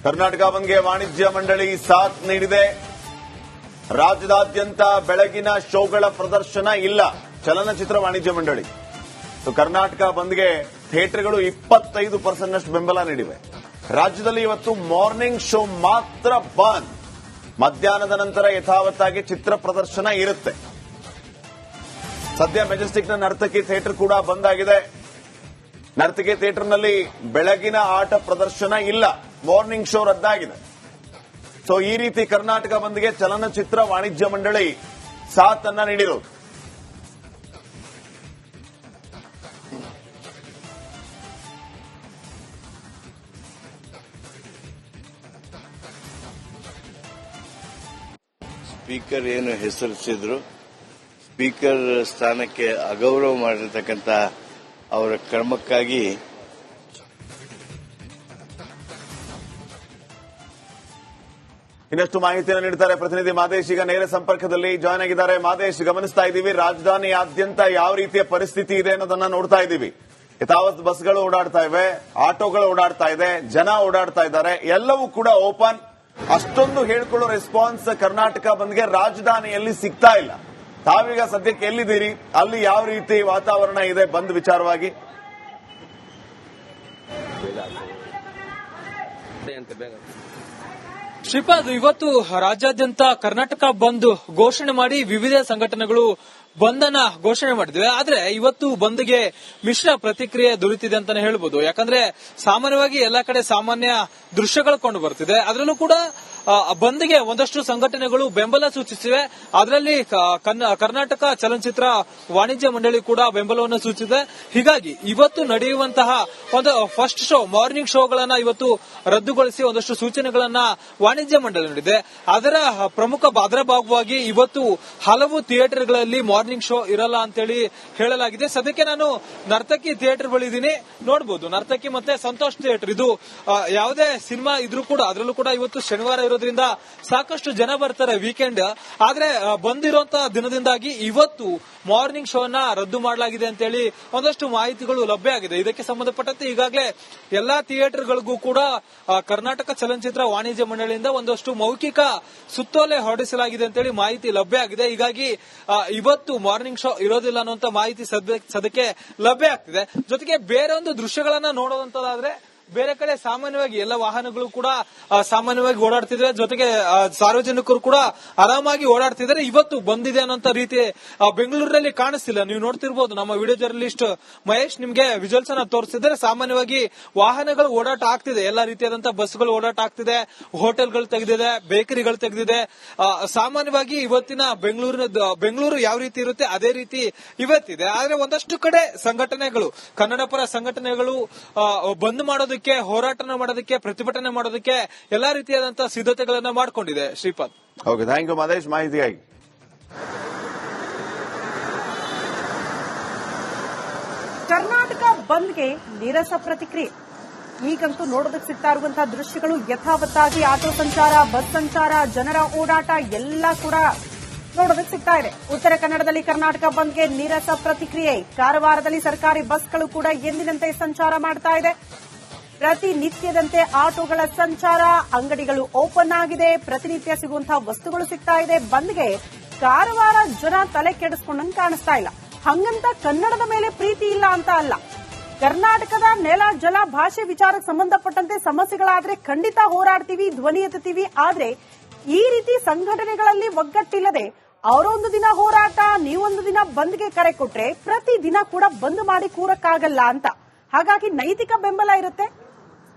ಕರ್ನಾಟಕ ಬಂದ್ಗೆ ವಾಣಿಜ್ಯ ಮಂಡಳಿ ಸಾಥ್ ನೀಡಿದೆ. ರಾಜ್ಯದಾದ್ಯಂತ ಬೆಳಗಿನ ಶೋಗಳ ಪ್ರದರ್ಶನ ಇಲ್ಲ. ಚಲನಚಿತ್ರ ವಾಣಿಜ್ಯ ಮಂಡಳಿ ಕರ್ನಾಟಕ ಬಂದ್ಗೆ ಥಿಯೇಟರ್ಗಳು 25% ಬೆಂಬಲ ನೀಡಿವೆ. ರಾಜ್ಯದಲ್ಲಿ ಇವತ್ತು ಮಾರ್ನಿಂಗ್ ಶೋ ಮಾತ್ರ ಬಂದ್. ಮಧ್ಯಾಹ್ನದ ನಂತರ ಯಥಾವತ್ತಾಗಿ ಚಿತ್ರ ಪ್ರದರ್ಶನ ಇರುತ್ತೆ. ಸದ್ಯ ಮೆಜೆಸ್ಟಿಕ್ನ ನರ್ತಕಿ ಥಿಯೇಟರ್ ಕೂಡ ಬಂದ್ ಆಗಿದೆ. ನರ್ತಕಿ ಥಿಯೇಟರ್ನಲ್ಲಿ ಬೆಳಗಿನ ಆಟ ಪ್ರದರ್ಶನ ಇಲ್ಲ. Morning show ರದ್ದಾಗಿದೆ. ಸೊ ಈ ರೀತಿ ಕರ್ನಾಟಕ ಬಂದ್ಗೆ ಚಲನಚಿತ್ರ ವಾಣಿಜ್ಯ ಮಂಡಳಿ ಸಾಥ್ ಅನ್ನ ನೀಡಿರೋದು. ಸ್ಪೀಕರ್ ಏನು ಹೆಸರಿಸಿದ್ರು, ಸ್ಪೀಕರ್ ಸ್ಥಾನಕ್ಕೆ ಅಗೌರವ ಮಾಡಿರ್ತಕ್ಕಂಥ ಅವರ ಕ್ರಮಕ್ಕಾಗಿ ಇನ್ನಷ್ಟು ಮಾಹಿತಿಯನ್ನು ನೀಡುತ್ತಾರೆ ಪ್ರತಿನಿಧಿ ಮಾದೇಶ್. ಈಗ ನೇರ ಸಂಪರ್ಕದಲ್ಲಿ ಜಾಯ್ನ್ ಆಗಿದ್ದಾರೆ. ಮಾದೇಶ್, ಗಮನಿಸ್ತಾ ಇದ್ದೀವಿ ರಾಜಧಾನಿಯಾದ್ಯಂತ ಯಾವ ರೀತಿಯ ಪರಿಸ್ಥಿತಿ ಇದೆ ಅನ್ನೋದನ್ನ ನೋಡ್ತಾ ಇದ್ದೀವಿ. ಯಥಾವತ್ ಬಸ್ಗಳು ಓಡಾಡ್ತಾ ಇವೆ, ಆಟೋಗಳು ಓಡಾಡ್ತಾ ಇದೆ, ಜನ ಓಡಾಡ್ತಾ ಇದ್ದಾರೆ, ಎಲ್ಲವೂ ಕೂಡ ಓಪನ್. ಅಷ್ಟೊಂದು ಹೇಳ್ಕೊಳ್ಳೋ ರೆಸ್ಪಾನ್ಸ್ ಕರ್ನಾಟಕ ಬಂದ್ಗೆ ರಾಜಧಾನಿಯಲ್ಲಿ ಸಿಗ್ತಾ ಇಲ್ಲ. ತಾವೀಗ ಸದ್ಯಕ್ಕೆ ಎಲ್ಲಿದ್ದೀರಿ? ಅಲ್ಲಿ ಯಾವ ರೀತಿ ವಾತಾವರಣ ಇದೆ ಬಂದ್ ವಿಚಾರವಾಗಿ? ಶ್ರೀಪಾದ್, ಇವತ್ತು ರಾಜ್ಯಾದ್ಯಂತ ಕರ್ನಾಟಕ ಬಂದ್ ಘೋಷಣೆ ಮಾಡಿ ವಿವಿಧ ಸಂಘಟನೆಗಳು ಬಂದ್ ಅನ್ನ ಘೋಷಣೆ ಮಾಡಿದ್ವಿ. ಆದ್ರೆ ಇವತ್ತು ಬಂದ್ಗೆ ಮಿಶ್ರ ಪ್ರತಿಕ್ರಿಯೆ ದೊರೆತಿದೆ ಅಂತಾನೆ ಹೇಳ್ಬೋದು. ಯಾಕಂದ್ರೆ ಸಾಮಾನ್ಯವಾಗಿ ಎಲ್ಲಾ ಕಡೆ ಸಾಮಾನ್ಯ ದೃಶ್ಯಗಳು ಕಂಡು ಬರ್ತಿದೆ. ಅದರಲ್ಲೂ ಕೂಡ ಬಂದ್ಗೆ ಒಂದಷ್ಟು ಸಂಘಟನೆಗಳು ಬೆಂಬಲ ಸೂಚಿಸಿವೆ. ಅದರಲ್ಲಿ ಕರ್ನಾಟಕ ಚಲನಚಿತ್ರ ವಾಣಿಜ್ಯ ಮಂಡಳಿ ಕೂಡ ಬೆಂಬಲವನ್ನು ಸೂಚಿಸಿದೆ. ಹೀಗಾಗಿ ಇವತ್ತು ನಡೆಯುವಂತಹ ಒಂದು ಫಸ್ಟ್ ಶೋ, ಮಾರ್ನಿಂಗ್ ಶೋಗಳನ್ನ ಇವತ್ತು ರದ್ದುಗೊಳಿಸಿ ಒಂದಷ್ಟು ಸೂಚನೆಗಳನ್ನ ವಾಣಿಜ್ಯ ಮಂಡಳಿ ನೀಡಿದೆ. ಅದರ ಭಾಗವಾಗಿ ಇವತ್ತು ಹಲವು ಥಿಯೇಟರ್ಗಳಲ್ಲಿ ಮಾರ್ನಿಂಗ್ ಶೋ ಇರಲ್ಲ ಅಂತೇಳಿ ಹೇಳಲಾಗಿದೆ. ಸದ್ಯಕ್ಕೆ ನಾನು ನರ್ತಕಿ ಥಿಯೇಟರ್ ಬಳಿ ಇದ್ದೀನಿ. ನೋಡಬಹುದು, ನರ್ತಕಿ ಮತ್ತೆ ಸಂತೋಷ್ ಥಿಯೇಟರ್, ಇದು ಯಾವುದೇ ಸಿನಿಮಾ ಇದ್ರೂ ಕೂಡ ಅದರಲ್ಲೂ ಕೂಡ ಇವತ್ತು ಶನಿವಾರ ಇರೋದ್ರಿಂದ ಸಾಕಷ್ಟು ಜನ ಬರ್ತಾರೆ ವೀಕೆಂಡ್. ಆದ್ರೆ ಬಂದಿರುವಂತಹ ದಿನದಿಂದಾಗಿ ಇವತ್ತು ಮಾರ್ನಿಂಗ್ ಶೋ ಅನ್ನ ರದ್ದು ಮಾಡಲಾಗಿದೆ ಅಂತೇಳಿ ಒಂದಷ್ಟು ಮಾಹಿತಿಗಳು ಲಭ್ಯ ಆಗಿದೆ. ಇದಕ್ಕೆ ಸಂಬಂಧಪಟ್ಟಂತೆ ಈಗಾಗಲೇ ಎಲ್ಲಾ ಥಿಯೇಟರ್ಗಳಿಗೂ ಕೂಡ ಕರ್ನಾಟಕ ಚಲನಚಿತ್ರ ವಾಣಿಜ್ಯ ಮಂಡಳಿಯಿಂದ ಒಂದಷ್ಟು ಮೌಖಿಕ ಸುತ್ತೋಲೆ ಹೊರಡಿಸಲಾಗಿದೆ ಅಂತೇಳಿ ಮಾಹಿತಿ ಲಭ್ಯ ಆಗಿದೆ. ಹೀಗಾಗಿ ಇವತ್ತು ಮಾರ್ನಿಂಗ್ ಶೋ ಇರೋದಿಲ್ಲ ಅನ್ನುವಂತ ಮಾಹಿತಿ ಸದ್ಯಕ್ಕೆ ಲಭ್ಯ ಆಗ್ತಿದೆ. ಜೊತೆಗೆ ಬೇರೆ ಒಂದು ದೃಶ್ಯಗಳನ್ನ ನೋಡುವಂತದಾದ್ರೆ ಬೇರೆ ಕಡೆ ಸಾಮಾನ್ಯವಾಗಿ ಎಲ್ಲ ವಾಹನಗಳು ಕೂಡ ಸಾಮಾನ್ಯವಾಗಿ ಓಡಾಡ್ತಿದ್ರೆ, ಜೊತೆಗೆ ಸಾರ್ವಜನಿಕರು ಕೂಡ ಆರಾಮಾಗಿ ಓಡಾಡ್ತಿದ್ದಾರೆ. ಇವತ್ತು ಬಂದಿದೆ ಅನ್ನೋಂತ ರೀತಿ ಬೆಂಗಳೂರಿನಲ್ಲಿ ಕಾಣಿಸ್ತಿಲ್ಲ. ನೀವು ನೋಡ್ತಿರ್ಬೋದು, ನಮ್ಮ ವಿಡಿಯೋ ಜರ್ನಲಿಸ್ಟ್ ಮಹೇಶ್ ನಿಮ್ಗೆ ವಿಜುವಲ್ಸ್ ಅನ್ನ ತೋರಿಸಿದ್ರೆ ಸಾಮಾನ್ಯವಾಗಿ ವಾಹನಗಳು ಓಡಾಟ ಆಗ್ತಿದೆ. ಎಲ್ಲಾ ರೀತಿಯಾದಂತಹ ಬಸ್ಗಳು ಓಡಾಟ ಆಗ್ತಿದೆ, ಹೋಟೆಲ್ಗಳು ತೆಗೆದಿದೆ, ಬೇಕರಿಗಳು ತೆಗೆದಿದೆ. ಸಾಮಾನ್ಯವಾಗಿ ಇವತ್ತಿನ ಬೆಂಗಳೂರು ಯಾವ ರೀತಿ ಇರುತ್ತೆ ಅದೇ ರೀತಿ ಇವತ್ತಿದೆ. ಆದ್ರೆ ಒಂದಷ್ಟು ಕಡೆ ಸಂಘಟನೆಗಳು, ಕನ್ನಡ ಪರ ಸಂಘಟನೆಗಳು ಬಂದ್ ಮಾಡೋದಕ್ಕೆ, ಹೋರಾಟ ಮಾಡೋದಕ್ಕೆ, ಪ್ರತಿಭಟನೆ ಮಾಡೋದಕ್ಕೆ ಎಲ್ಲಾ ರೀತಿಯಾದಂತಹ ಸಿದ್ಧತೆಗಳನ್ನ ಮಾಡಿಕೊಂಡಿದೆ. Shripad, okay, thank you Madesh ಮಾಹಿತಿಗಾಗಿ. ಕರ್ನಾಟಕ ಬಂದ್ಗೆ ನೀರಸ ಪ್ರತಿಕ್ರಿಯೆ. ಈಗಂತೂ ನೋಡೋದಕ್ಕೆ ಸಿಗ್ತಾ ಇರುವಂತಹ ದೃಶ್ಯಗಳು ಯಥಾವತ್ತಾಗಿ ಆಟೋ ಸಂಚಾರ, ಬಸ್ ಸಂಚಾರ, ಜನರ ಓಡಾಟ ಎಲ್ಲ ಕೂಡ ನೋಡೋದಕ್ಕೆ ಸಿಗ್ತಾ ಇದೆ. ಉತ್ತರ ಕನ್ನಡದಲ್ಲಿ ಕರ್ನಾಟಕ ಬಂದ್ಗೆ ನೀರಸ ಪ್ರತಿಕ್ರಿಯೆ. ಕಾರವಾರದಲ್ಲಿ ಸರ್ಕಾರಿ ಬಸ್ಗಳು ಕೂಡ ಎಂದಿನಂತೆ ಸಂಚಾರ ಮಾಡ್ತಾ ಇದೆ. ಪ್ರತಿನಿತ್ಯದಂತೆ ಆಟೋಗಳ ಸಂಚಾರ, ಅಂಗಡಿಗಳು ಓಪನ್ ಆಗಿದೆ, ಪ್ರತಿನಿತ್ಯ ಸಿಗುವಂತಹ ವಸ್ತುಗಳು ಸಿಗ್ತಾ ಇದೆ. ಬಂದ್ಗೆ ಕಾರವಾರ ಜನ ತಲೆ ಕೆಡಿಸ್ಕೊಂಡಂಗೆ ಕಾಣಿಸ್ತಾ ಇಲ್ಲ. ಹಂಗಂತ ಕನ್ನಡದ ಮೇಲೆ ಪ್ರೀತಿ ಇಲ್ಲ ಅಂತ ಅಲ್ಲ. ಕರ್ನಾಟಕದ ನೆಲ, ಜಲ, ಭಾಷೆ ವಿಚಾರಕ್ಕೆ ಸಂಬಂಧಪಟ್ಟಂತೆ ಸಮಸ್ಯೆಗಳಾದ್ರೆ ಖಂಡಿತ ಹೋರಾಡ್ತೀವಿ, ಧ್ವನಿ ಎತ್ತುತ್ತೀವಿ. ಆದ್ರೆ ಈ ರೀತಿ ಸಂಘಟನೆಗಳಲ್ಲಿ ಒಗ್ಗಟ್ಟಿಲ್ಲದೆ ಅವರೊಂದು ದಿನ ಹೋರಾಟ, ನೀವೊಂದು ದಿನ ಬಂದ್ಗೆ ಕರೆ ಕೊಟ್ರೆ ಪ್ರತಿ ದಿನ ಕೂಡ ಬಂದ್ ಮಾಡಿ ಕೂರಕ್ಕಾಗಲ್ಲ ಅಂತ. ಹಾಗಾಗಿ ನೈತಿಕ ಬೆಂಬಲ ಇರುತ್ತೆ.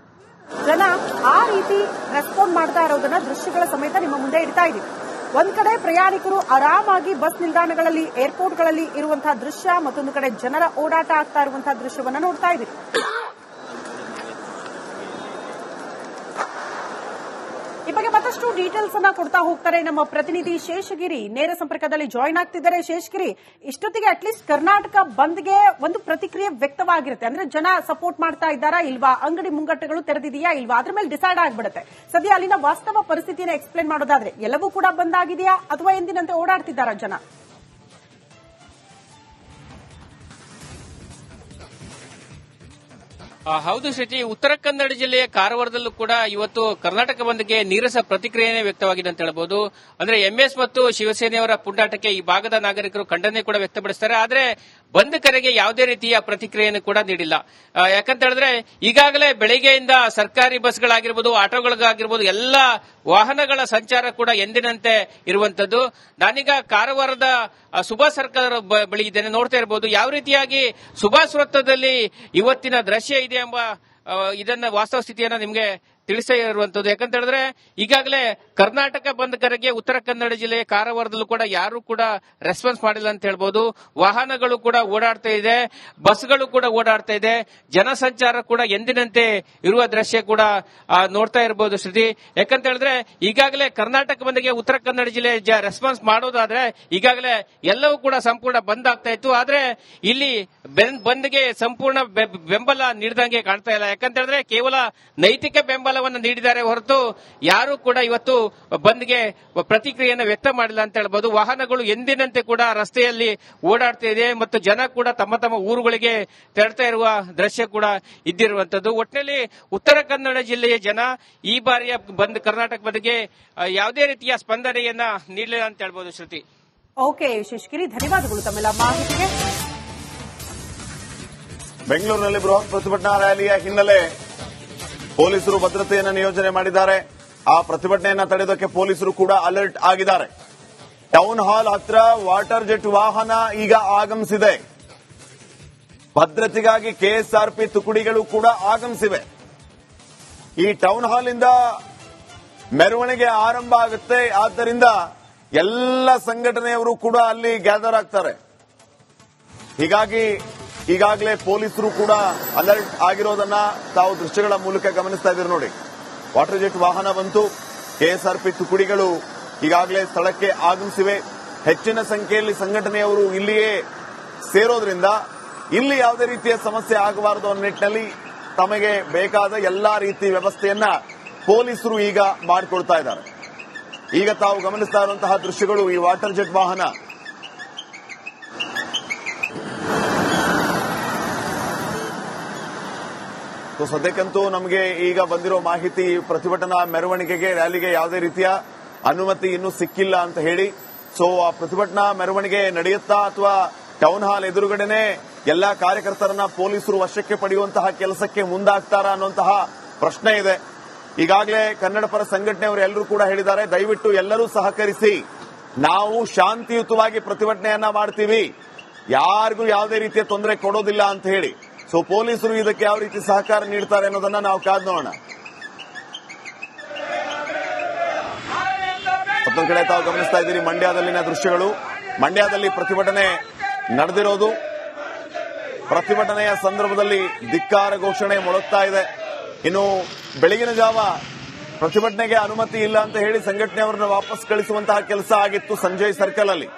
ಜನ ಆ ರೀತಿ ರೆಸ್ಪಾಂಡ್ ಮಾಡ್ತಾ ಇರೋದನ್ನ ದೃಶ್ಯಗಳ ಸಮೇತ ನಿಮ್ಮ ಮುಂದೆ ಇಡ್ತಾ ಇದೀವಿ. ಒಂದ್ ಕಡೆ ಪ್ರಯಾಣಿಕರು ಆರಾಮಾಗಿ ಬಸ್ ನಿಲ್ದಾಣಗಳಲ್ಲಿ, ಏರ್ಪೋರ್ಟ್ಗಳಲ್ಲಿ ಇರುವಂತಹ ದೃಶ್ಯ, ಮತ್ತೊಂದು ಕಡೆ ಜನರ ಓಡಾಟ ಆಗ್ತಾ ಇರುವಂತಹ ದೃಶ್ಯವನ್ನ ನೋಡ್ತಾ ಇದೀವಿ. ಈ ಬಗ್ಗೆ ಮತ್ತಷ್ಟು ಡೀಟೇಲ್ಸ್ ಅನ್ನ ಕೊಡ್ತಾ ಹೋಗ್ತಾರೆ ನಮ್ಮ ಪ್ರತಿನಿಧಿ ಶೇಷಗಿರಿ. ನೇರ ಸಂಪರ್ಕದಲ್ಲಿ ಜಾಯಿನ್ ಆಗ್ತಿದ್ದಾರೆ. ಶೇಷಗಿರಿ, ಇಷ್ಟೊತ್ತಿಗೆ ಅಟ್ಲೀಸ್ಟ್ ಕರ್ನಾಟಕ ಬಂದ್ಗೆ ಒಂದು ಪ್ರತಿಕ್ರಿಯೆ ವ್ಯಕ್ತವಾಗಿರುತ್ತೆ. ಅಂದ್ರೆ ಜನ ಸಪೋರ್ಟ್ ಮಾಡ್ತಾ ಇದ್ದಾರಾ ಇಲ್ವಾ, ಅಂಗಡಿ ಮುಂಗಟ್ಟುಗಳು ತೆರೆದಿದೆಯಾ ಇಲ್ವಾ, ಅದ್ರ ಮೇಲೆ ಡಿಸೈಡ್ ಆಗ್ಬಿಡುತ್ತೆ. ಸದ್ಯ ಅಲ್ಲಿನ ವಾಸ್ತವ ಪರಿಸ್ಥಿತಿಯನ್ನು ಎಕ್ಸ್ಪ್ಲೇನ್ ಮಾಡೋದಾದ್ರೆ ಎಲ್ಲವೂ ಕೂಡ ಬಂದಾಗಿದೆಯಾ ಅಥವಾ ಎಂದಿನಂತೆ ಓಡಾಡ್ತಿದ್ದಾರಾ ಜನ? ಹೌದು ಶ್ರುತಿ, ಉತ್ತರ ಕನ್ನಡ ಜಿಲ್ಲೆಯ ಕಾರವಾರದಲ್ಲೂ ಕೂಡ ಇವತ್ತು ಕರ್ನಾಟಕ ಬಂದ್ಗೆ ನೀರಸ ಪ್ರತಿಕ್ರಿಯೆ ವ್ಯಕ್ತವಾಗಿದೆ ಅಂತ ಹೇಳ್ಬೋದು. ಅಂದ್ರೆ ಎಂಎಸ್ ಮತ್ತು ಶಿವಸೇನೆಯವರ ಪುಂಡಾಟಕ್ಕೆ ಈ ಭಾಗದ ನಾಗರಿಕರು ಖಂಡನೆ ಕೂಡ ವ್ಯಕ್ತಪಡಿಸ್ತಾರೆ. ಆದ್ರೆ ಬಂದ್ ಕರೆಗೆ ಯಾವುದೇ ರೀತಿಯ ಪ್ರತಿಕ್ರಿಯೆಯನ್ನು ಕೂಡ ನೀಡಿಲ್ಲ. ಯಾಕಂತ ಹೇಳಿದ್ರೆ ಈಗಾಗಲೇ ಬೆಳಿಗ್ಗೆಯಿಂದ ಸರ್ಕಾರಿ ಬಸ್ಗಳಾಗಿರ್ಬೋದು, ಆಟೋಗಳಿಗಾಗಿರ್ಬೋದು, ಎಲ್ಲ ವಾಹನಗಳ ಸಂಚಾರ ಕೂಡ ಎಂದಿನಂತೆ ಇರುವಂತದ್ದು. ನಾನೀಗ ಕಾರವಾರದ ಸುಭಾಷ್ ಸರ್ಕಾರ ಬಳಿ ಇದ್ದೇನೆ. ನೋಡ್ತಾ ಇರಬಹುದು ಯಾವ ರೀತಿಯಾಗಿ ಸುಭಾಷ್ ವೃತ್ತದಲ್ಲಿ ಇವತ್ತಿನ ದೃಶ್ಯ ಇದೆ ಎಂಬ ಇದನ್ನ ವಾಸ್ತವ ಸ್ಥಿತಿಯನ್ನ ನಿಮಗೆ ತಿಳಿಸೇ ಇರುವಂತದ್ದು. ಯಾಕಂತ ಹೇಳಿದ್ರೆ ಈಗಾಗಲೇ ಕರ್ನಾಟಕ ಬಂದ್ ಕರೆಗೆ ಉತ್ತರ ಕನ್ನಡ ಜಿಲ್ಲೆಯ ಕಾರವಾರದಲ್ಲೂ ಕೂಡ ಯಾರು ಕೂಡ ರೆಸ್ಪಾನ್ಸ್ ಮಾಡಿಲ್ಲ ಅಂತ ಹೇಳ್ಬೋದು. ವಾಹನಗಳು ಕೂಡ ಓಡಾಡ್ತಾ ಇದೆ, ಬಸ್ಗಳು ಕೂಡ ಓಡಾಡ್ತಾ ಇದೆ, ಜನಸಂಚಾರ ಕೂಡ ಎಂದಿನಂತೆ ಇರುವ ದೃಶ್ಯ ಕೂಡ ನೋಡ್ತಾ ಇರಬಹುದು ಶ್ರುತಿ. ಯಾಕಂತ ಹೇಳಿದ್ರೆ ಈಗಾಗಲೇ ಕರ್ನಾಟಕ ಬಂದ್ಗೆ ಉತ್ತರ ಕನ್ನಡ ಜಿಲ್ಲೆ ರೆಸ್ಪಾನ್ಸ್ ಮಾಡೋದಾದ್ರೆ ಈಗಾಗಲೇ ಎಲ್ಲವೂ ಕೂಡ ಸಂಪೂರ್ಣ ಬಂದ್ ಆಗ್ತಾ ಇತ್ತು. ಆದ್ರೆ ಇಲ್ಲಿ ಬಂದ್ಗೆ ಸಂಪೂರ್ಣ ಬೆಂಬಲ ನೀಡಿದಂಗೆ ಕಾಣ್ತಾ ಇಲ್ಲ. ಯಾಕಂತ ಹೇಳಿದ್ರೆ ಕೇವಲ ನೈತಿಕ ಬೆಂಬಲವನ್ನು ನೀಡಿದ್ದಾರೆ ಹೊರತು ಯಾರು ಕೂಡ ಇವತ್ತು ಬಂದ್ಗೆ ಪ್ರತಿಕ್ರಿಯೆಯನ್ನು ವ್ಯಕ್ತ ಮಾಡಿಲ್ಲ ಅಂತ ಹೇಳ್ಬೋದು. ವಾಹನಗಳು ಎಂದಿನಂತೆ ಕೂಡ ರಸ್ತೆಯಲ್ಲಿ ಓಡಾಡ್ತಾ ಇದೆ ಮತ್ತು ಜನ ಕೂಡ ತಮ್ಮ ತಮ್ಮ ಊರುಗಳಿಗೆ ತೆರಳ್ತಾ ಇರುವ ದೃಶ್ಯ ಕೂಡ ಇದ್ದಿರುವಂತದ್ದು. ಒಟ್ಟಿನಲ್ಲಿ ಉತ್ತರ ಕನ್ನಡ ಜಿಲ್ಲೆಯ ಜನ ಈ ಬಾರಿಯ ಬಂದ್ ಕರ್ನಾಟಕ ಬಂದ್ಗೆ ಯಾವುದೇ ರೀತಿಯ ಸ್ಪಂದನೆಯನ್ನ ನೀಡಲಿಲ್ಲ ಅಂತ ಹೇಳ್ಬೋದು ಶ್ರುತಿ. ಓಕೆ ಶಶಿಗಿರಿ, ಧನ್ಯವಾದಗಳು ತಮ್ಮೆಲ್ಲ ಮಾಹಿತಿಗೆ. ಬೆಂಗಳೂರಿನಲ್ಲಿ ಬೃಹತ್ ಪ್ರತಿಭಟನಾ ರ್ಯಾಲಿಯ ಹಿನ್ನೆಲೆ ಪೊಲೀಸರು ಭದ್ರತೆಯನ್ನು ನಿಯೋಜನೆ ಮಾಡಿದ್ದಾರೆ. ಆ ಪ್ರತಿಭಟನೆಯನ್ನ ತಡೆಯೋದಕ್ಕೆ ಪೊಲೀಸರು ಕೂಡ ಅಲರ್ಟ್ ಆಗಿದ್ದಾರೆ. ಟೌನ್ ಹಾಲ್ ಹತ್ರ ವಾಟರ್ ಜೆಟ್ ವಾಹನ ಈಗ ಆಗಮಿಸಿದೆ. ಭದ್ರತೆಗಾಗಿ ಕೆಎಸ್ಆರ್ಪಿ ತುಕಡಿಗಳು ಕೂಡ ಆಗಮಿಸಿವೆ. ಈ ಟೌನ್ ಹಾಲ್ ಇಂದ ಮೆರವಣಿಗೆ ಆರಂಭ ಆಗುತ್ತೆ. ಆದ್ದರಿಂದ ಎಲ್ಲ ಸಂಘಟನೆಯವರು ಕೂಡ ಅಲ್ಲಿ ಗ್ಯಾದರ್ ಆಗ್ತಾರೆ. ಹೀಗಾಗಿ ಈಗಾಗಲೇ ಪೊಲೀಸರು ಕೂಡ ಅಲರ್ಟ್ ಆಗಿರೋದನ್ನ ತಾವು ದೃಶ್ಯಗಳ ಮೂಲಕ ಗಮನಿಸ್ತಾ ಇದ್ದೀರಿ ನೋಡಿ. ವಾಟರ್ ಜೆಟ್ ವಾಹನ ಬಂತು. ಕೆಎಸ್ಆರ್ಪಿ ತುಕಡಿಗಳು ಈಗಾಗಲೇ ಸ್ಥಳಕ್ಕೆ ಆಗಮಿಸಿವೆ. ಹೆಚ್ಚಿನ ಸಂಖ್ಯೆಯಲ್ಲಿ ಸಂಘಟನೆಯವರು ಇಲ್ಲಿಯೇ ಸೇರೋದ್ರಿಂದ ಇಲ್ಲಿ ಯಾವುದೇ ರೀತಿಯ ಸಮಸ್ಯೆ ಆಗಬಾರದು ಅನ್ನೋ ನಿಟ್ಟಿನಲ್ಲಿ ತಮಗೆ ಬೇಕಾದ ಎಲ್ಲಾ ರೀತಿ ವ್ಯವಸ್ಥೆಯನ್ನ ಪೊಲೀಸರು ಈಗ ಮಾಡಿಕೊಳ್ತಾ ಇದ್ದಾರೆ. ಈಗ ತಾವು ಗಮನಿಸ್ತಾ ಇರುವಂತಹ ದೃಶ್ಯಗಳು ಈ ವಾಟರ್ ಜೆಟ್ ವಾಹನ. ಸದ್ಯಕ್ಕಂತೂ ನಮಗೆ ಈಗ ಬಂದಿರೋ ಮಾಹಿತಿ, ಪ್ರತಿಭಟನಾ ಮೆರವಣಿಗೆಗೆ ರ್ಯಾಲಿಗೆ ಯಾವುದೇ ರೀತಿಯ ಅನುಮತಿ ಇನ್ನೂ ಸಿಕ್ಕಿಲ್ಲ ಅಂತ ಹೇಳಿ. ಸೊ ಆ ಪ್ರತಿಭಟನಾ ಮೆರವಣಿಗೆ ನಡೆಯುತ್ತಾ ಅಥವಾ ಟೌನ್ ಹಾಲ್ ಎದುರುಗಡೆನೆ ಎಲ್ಲಾ ಕಾರ್ಯಕರ್ತರನ್ನ ಪೊಲೀಸರು ವಶಕ್ಕೆ ಪಡೆಯುವಂತಹ ಕೆಲಸಕ್ಕೆ ಮುಂದಾಗ್ತಾರಾ ಅನ್ನುವಂತಹ ಪ್ರಶ್ನೆ ಇದೆ. ಈಗಾಗಲೇ ಕನ್ನಡ ಪರ ಸಂಘಟನೆಯವರು ಎಲ್ಲರೂ ಕೂಡ ಹೇಳಿದ್ದಾರೆ, ದಯವಿಟ್ಟು ಎಲ್ಲರೂ ಸಹಕರಿಸಿ, ನಾವು ಶಾಂತಿಯುತವಾಗಿ ಪ್ರತಿಭಟನೆಯನ್ನ ಮಾಡ್ತೀವಿ, ಯಾರಿಗೂ ಯಾವುದೇ ರೀತಿಯ ತೊಂದರೆ ಕೊಡೋದಿಲ್ಲ ಅಂತ ಹೇಳಿ. ಸೊ ಪೊಲೀಸರು ಇದಕ್ಕೆ ಯಾವ ರೀತಿ ಸಹಕಾರ ನೀಡ್ತಾರೆ ಅನ್ನೋದನ್ನ ನಾವು ಕಾದ್ ನೋಡೋಣ. ಮತ್ತೊಂದು ಕಡೆ ತಾವು ಗಮನಿಸ್ತಾ ಇದ್ದೀರಿ ಮಂಡ್ಯದಲ್ಲಿನ ದೃಶ್ಯಗಳು. ಮಂಡ್ಯದಲ್ಲಿ ಪ್ರತಿಭಟನೆ ನಡೆದಿರೋದು. ಪ್ರತಿಭಟನೆಯ ಸಂದರ್ಭದಲ್ಲಿ ಧಿಕ್ಕಾರ ಘೋಷಣೆ ಮೊಳಗ್ತಾ ಇದೆ. ಇನ್ನು ಬೆಳಗಿನ ಜಾವ ಪ್ರತಿಭಟನೆಗೆ ಅನುಮತಿ ಇಲ್ಲ ಅಂತ ಹೇಳಿ ಸಂಘಟನೆಯವರನ್ನ ವಾಪಸ್ ಕಳಿಸುವಂತಹ ಕೆಲಸ ಆಗಿತ್ತು ಸಂಜಯ್ ಸರ್ಕಲ್ ಅಲ್ಲಿ.